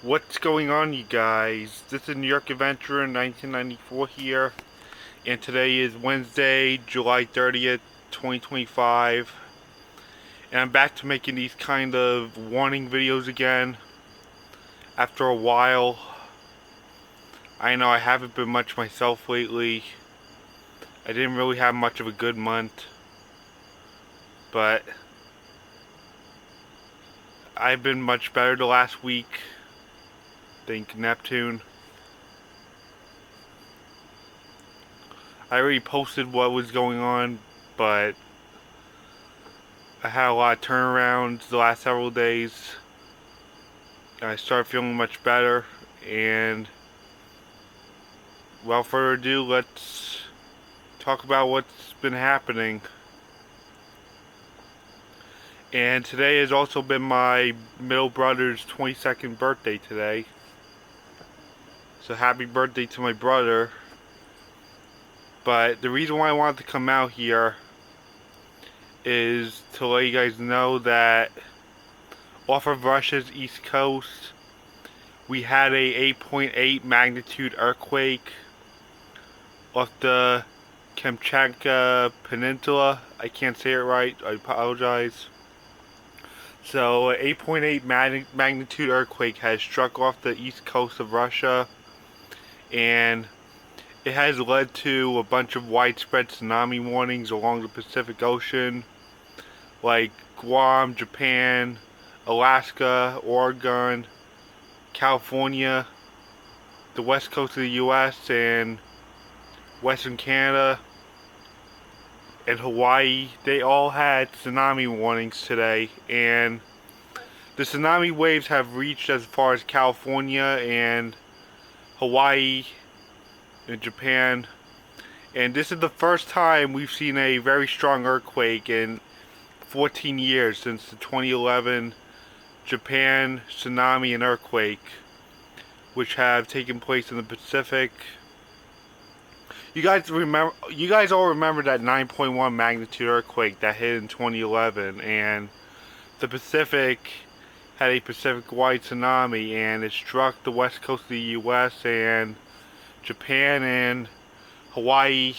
What's going on, you guys? This is New York Adventurer 1994 here, and today is Wednesday, July 30th, 2025, and I'm back to making these kind of warning videos again after a while. I know I haven't been much myself lately. I didn't really have much of a good month, but I've been much better the last week. Thank Neptune. I already posted what was going on, but I had a lot of turnarounds the last several days. I started feeling much better, and without further ado, let's talk about what's been happening. And today has also been my middle brother's 22nd birthday today. So happy birthday to my brother. But the reason why I wanted to come out here is to let you guys know that off of Russia's east coast, we had a 8.8 magnitude earthquake off the Kamchatka Peninsula. I can't say it right, I apologize. So, an 8.8 magnitude earthquake has struck off the east coast of Russia, and it has led to a bunch of widespread tsunami warnings along the Pacific Ocean, like Guam, Japan, Alaska, Oregon, California, the west coast of the US, and Western Canada, and Hawaii. They all had tsunami warnings today, and the tsunami waves have reached as far as California and Hawaii and Japan. And this is the first time we've seen a very strong earthquake in 14 years since the 2011 Japan tsunami and earthquake, which have taken place in the Pacific. You guys all remember that 9.1 magnitude earthquake that hit in 2011, and the Pacific had a Pacific-wide tsunami, and it struck the west coast of the U.S. and Japan and Hawaii.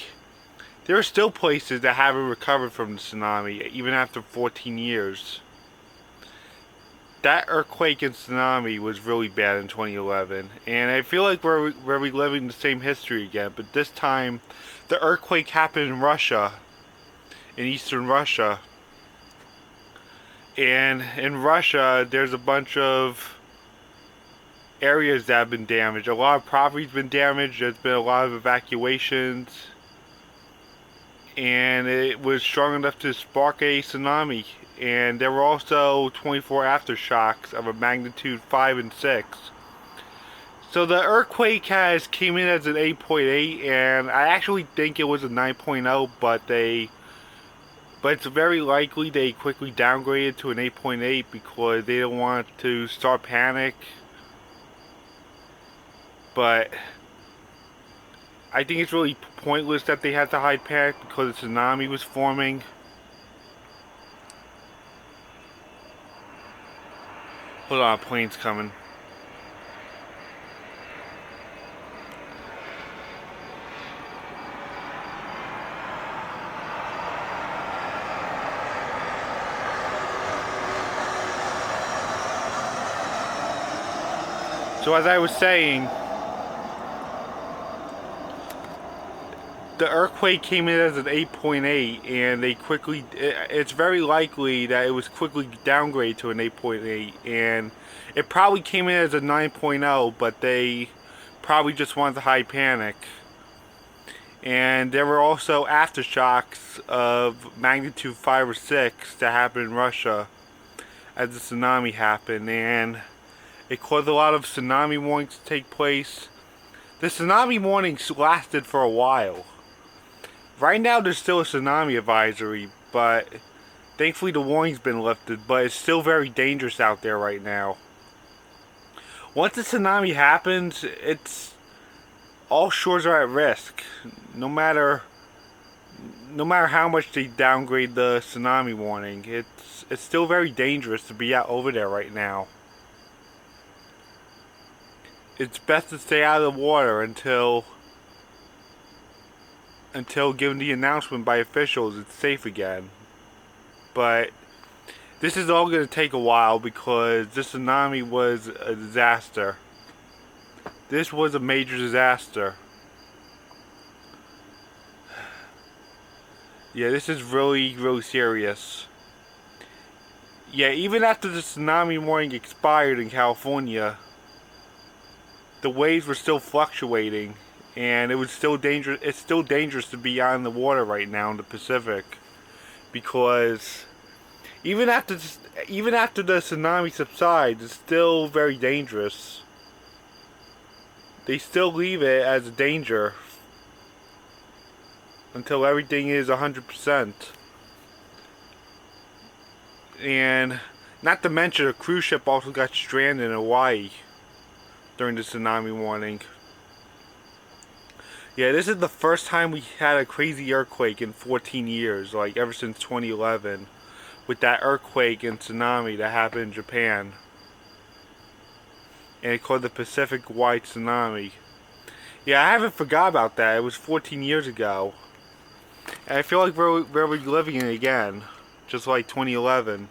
There are still places that haven't recovered from the tsunami, even after 14 years. That earthquake and tsunami was really bad in 2011, and I feel like we're reliving the same history again, but this time the earthquake happened in Russia, in eastern Russia. And in Russia, there's a bunch of areas that have been damaged. A lot of property's been damaged, there's been a lot of evacuations, and it was strong enough to spark a tsunami. And there were also 24 aftershocks of a magnitude 5 and 6. So the earthquake came in as an 8.8, and I actually think it was a 9.0, but it's very likely they quickly downgraded to an 8.8 because they don't want to start panic. But I think it's really pointless that they had to hide panic because a tsunami was forming. Hold on, a plane's coming. So as I was saying, the earthquake came in as an 8.8, and it's very likely that it was quickly downgraded to an 8.8, and it probably came in as a 9.0, but they probably just wanted to hide panic. And there were also aftershocks of magnitude 5 or 6 that happened in Russia as the tsunami happened, and it caused a lot of tsunami warnings to take place. The tsunami warnings lasted for a while. Right now there's still a tsunami advisory, but thankfully the warning's been lifted, but it's still very dangerous out there right now. Once the tsunami happens, all shores are at risk. No matter how much they downgrade the tsunami warning, it's still very dangerous to be out over there right now. it's best to stay out of the water until given the announcement by officials it's safe again. But this is all going to take a while because this tsunami was a disaster. This was a major disaster. Yeah, this is really, really serious. Yeah, even after the tsunami warning expired in California, the waves were still fluctuating, and it was still dangerous. It's still dangerous to be out in the water right now in the Pacific, because even after the tsunami subsides, it's still very dangerous. They still leave it as a danger until everything is 100%. And not to mention, a cruise ship also got stranded in Hawaii during the tsunami warning. Yeah, this is the first time we had a crazy earthquake in 14 years, like ever since 2011, with that earthquake and tsunami that happened in Japan. And it called the Pacific-wide tsunami. Yeah, I haven't forgot about that. It was 14 years ago. And I feel like we're reliving it again, just like 2011.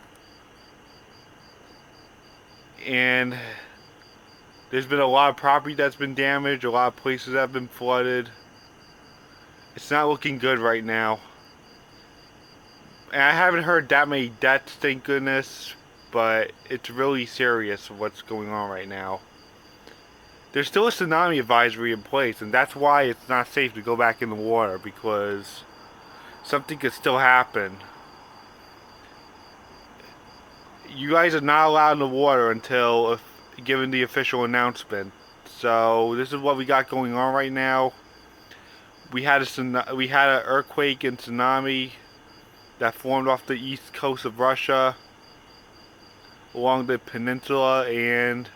And there's been a lot of property that's been damaged, a lot of places that have been flooded. It's not looking good right now. And I haven't heard that many deaths, thank goodness, but it's really serious what's going on right now. There's still a tsunami advisory in place, and that's why it's not safe to go back in the water, because something could still happen. You guys are not allowed in the water until given the official announcement. So this is what we got going on right now. We had an earthquake and tsunami that formed off the east coast of Russia, along the peninsula, and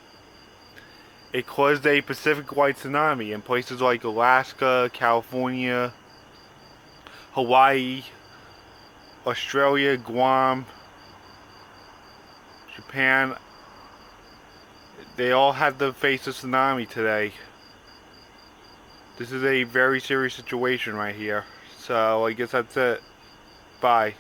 it caused a Pacific-wide tsunami in places like Alaska, California, Hawaii, Australia, Guam, Japan. They all had to face a tsunami today. This is a very serious situation right here. So I guess that's it. Bye.